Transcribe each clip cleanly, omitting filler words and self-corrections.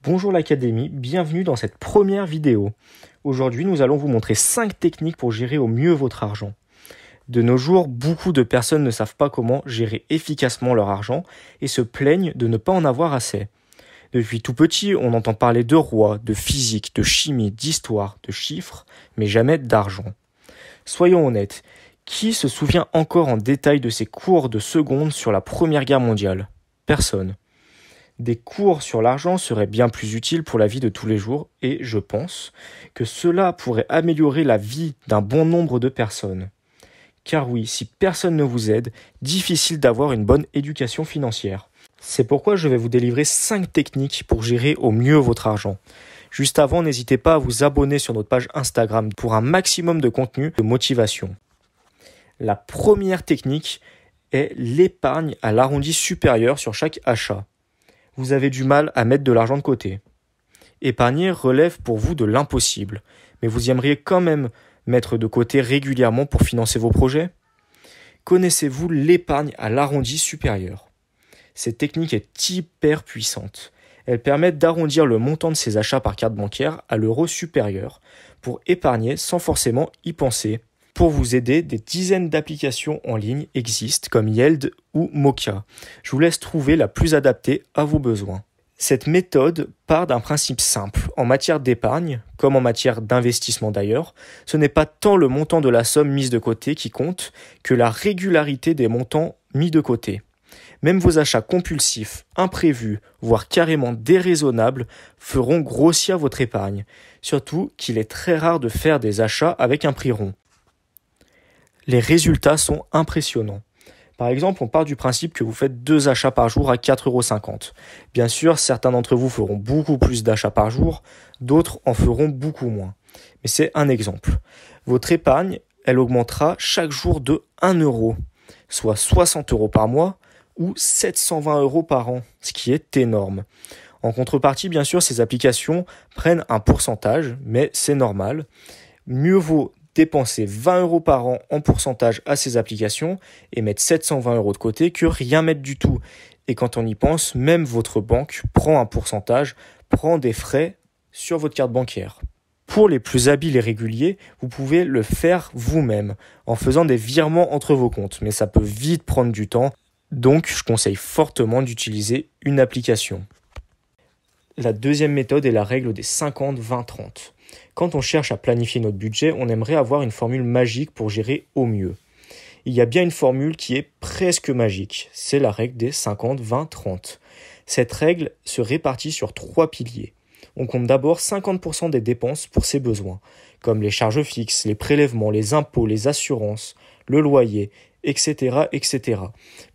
Bonjour l'Académie, bienvenue dans cette première vidéo. Aujourd'hui, nous allons vous montrer 5 techniques pour gérer au mieux votre argent. De nos jours, beaucoup de personnes ne savent pas comment gérer efficacement leur argent et se plaignent de ne pas en avoir assez. Depuis tout petit, on entend parler de roi, de physique, de chimie, d'histoire, de chiffres, mais jamais d'argent. Soyons honnêtes, qui se souvient encore en détail de ces cours de seconde sur la Première Guerre mondiale ? Personne. Des cours sur l'argent seraient bien plus utiles pour la vie de tous les jours et je pense que cela pourrait améliorer la vie d'un bon nombre de personnes. Car oui, si personne ne vous aide, difficile d'avoir une bonne éducation financière. C'est pourquoi je vais vous délivrer 5 techniques pour gérer au mieux votre argent. Juste avant, n'hésitez pas à vous abonner sur notre page Instagram pour un maximum de contenu de motivation. La première technique est l'épargne à l'arrondi supérieur sur chaque achat. Vous avez du mal à mettre de l'argent de côté. Épargner relève pour vous de l'impossible, mais vous aimeriez quand même mettre de côté régulièrement pour financer vos projets ? Connaissez-vous l'épargne à l'arrondi supérieur ? Cette technique est hyper puissante. Elle permet d'arrondir le montant de ses achats par carte bancaire à l'euro supérieur pour épargner sans forcément y penser. Pour vous aider, des dizaines d'applications en ligne existent comme Yeld ou Moka. Je vous laisse trouver la plus adaptée à vos besoins. Cette méthode part d'un principe simple. En matière d'épargne, comme en matière d'investissement d'ailleurs, ce n'est pas tant le montant de la somme mise de côté qui compte que la régularité des montants mis de côté. Même vos achats compulsifs, imprévus, voire carrément déraisonnables feront grossir votre épargne. Surtout qu'il est très rare de faire des achats avec un prix rond. Les résultats sont impressionnants. Par exemple, on part du principe que vous faites 2 achats par jour à 4,50 €. Bien sûr, certains d'entre vous feront beaucoup plus d'achats par jour, d'autres en feront beaucoup moins. Mais c'est un exemple. Votre épargne, elle augmentera chaque jour de 1 €, soit 60 € par mois ou 720 € par an, ce qui est énorme. En contrepartie, bien sûr, ces applications prennent un pourcentage, mais c'est normal. Mieux vaut dépenser 20 € par an en pourcentage à ces applications et mettre 720 € de côté que rien mettre du tout. Et quand on y pense, même votre banque prend un pourcentage, prend des frais sur votre carte bancaire. Pour les plus habiles et réguliers, vous pouvez le faire vous-même en faisant des virements entre vos comptes. Mais ça peut vite prendre du temps, donc je conseille fortement d'utiliser une application. La deuxième méthode est la règle des 50-20-30. Quand on cherche à planifier notre budget, on aimerait avoir une formule magique pour gérer au mieux. Il y a bien une formule qui est presque magique, c'est la règle des 50-20-30. Cette règle se répartit sur 3 piliers. On compte d'abord 50% des dépenses pour ses besoins, comme les charges fixes, les prélèvements, les impôts, les assurances, le loyer, etc., etc.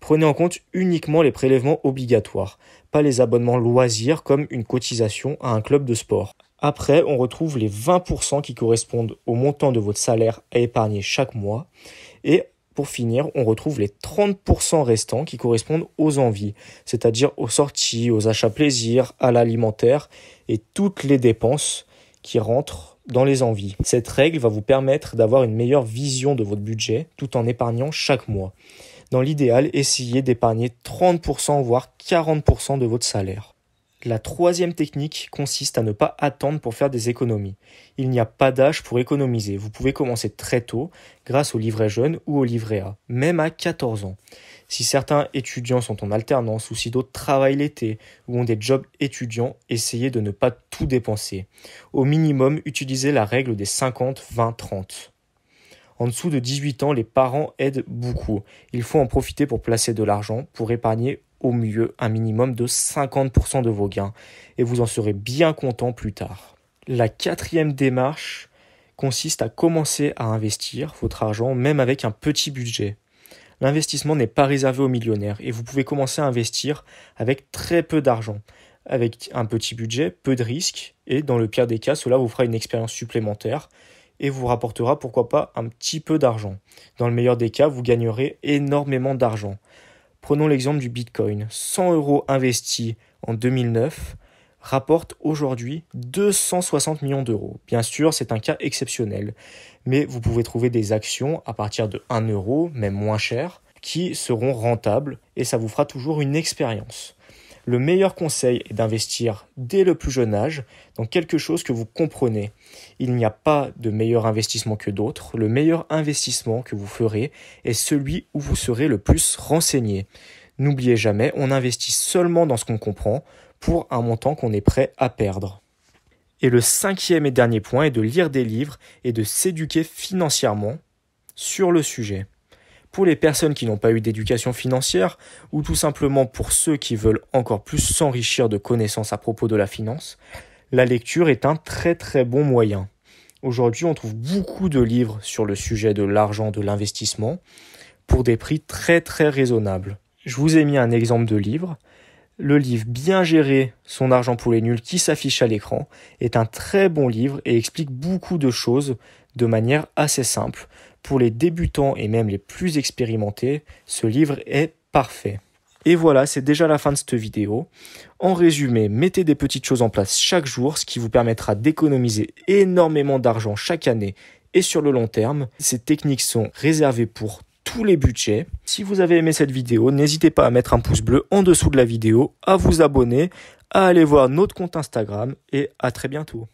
Prenez en compte uniquement les prélèvements obligatoires, pas les abonnements loisirs comme une cotisation à un club de sport. Après, on retrouve les 20% qui correspondent au montant de votre salaire à épargner chaque mois. Et pour finir, on retrouve les 30% restants qui correspondent aux envies, c'est-à-dire aux sorties, aux achats plaisirs, à l'alimentaire et toutes les dépenses qui rentrent dans les envies. Cette règle va vous permettre d'avoir une meilleure vision de votre budget tout en épargnant chaque mois. Dans l'idéal, essayez d'épargner 30% voire 40% de votre salaire. La troisième technique consiste à ne pas attendre pour faire des économies. Il n'y a pas d'âge pour économiser. Vous pouvez commencer très tôt grâce au livret jeune ou au livret A, même à 14 ans. Si certains étudiants sont en alternance ou si d'autres travaillent l'été ou ont des jobs étudiants, essayez de ne pas tout dépenser. Au minimum, utilisez la règle des 50-20-30. En dessous de 18 ans, les parents aident beaucoup. Il faut en profiter pour placer de l'argent, pour épargner au mieux un minimum de 50% de vos gains et vous en serez bien content plus tard. La quatrième démarche consiste à commencer à investir votre argent même avec un petit budget. L'investissement n'est pas réservé aux millionnaires et vous pouvez commencer à investir avec très peu d'argent. Avec un petit budget, peu de risques et dans le pire des cas, cela vous fera une expérience supplémentaire et vous rapportera pourquoi pas un petit peu d'argent. Dans le meilleur des cas, vous gagnerez énormément d'argent. Prenons l'exemple du Bitcoin. 100 € investis en 2009 rapportent aujourd'hui 260 millions d'euros. Bien sûr, c'est un cas exceptionnel, mais vous pouvez trouver des actions à partir de 1 €, même moins cher, qui seront rentables et ça vous fera toujours une expérience. Le meilleur conseil est d'investir dès le plus jeune âge dans quelque chose que vous comprenez. Il n'y a pas de meilleur investissement que d'autres. Le meilleur investissement que vous ferez est celui où vous serez le plus renseigné. N'oubliez jamais, on investit seulement dans ce qu'on comprend pour un montant qu'on est prêt à perdre. Et le 5e et dernier point est de lire des livres et de s'éduquer financièrement sur le sujet. Pour les personnes qui n'ont pas eu d'éducation financière ou tout simplement pour ceux qui veulent encore plus s'enrichir de connaissances à propos de la finance, la lecture est un très très bon moyen. Aujourd'hui, on trouve beaucoup de livres sur le sujet de l'argent, de l'investissement, pour des prix très très raisonnables. Je vous ai mis un exemple de livre. Le livre Bien gérer son argent pour les nuls qui s'affiche à l'écran est un très bon livre et explique beaucoup de choses de manière assez simple. Pour les débutants et même les plus expérimentés, ce livre est parfait. Et voilà, c'est déjà la fin de cette vidéo. En résumé, mettez des petites choses en place chaque jour, ce qui vous permettra d'économiser énormément d'argent chaque année et sur le long terme. Ces techniques sont réservées pour tous les budgets. Si vous avez aimé cette vidéo, n'hésitez pas à mettre un pouce bleu en dessous de la vidéo, à vous abonner, à aller voir notre compte Instagram et à très bientôt.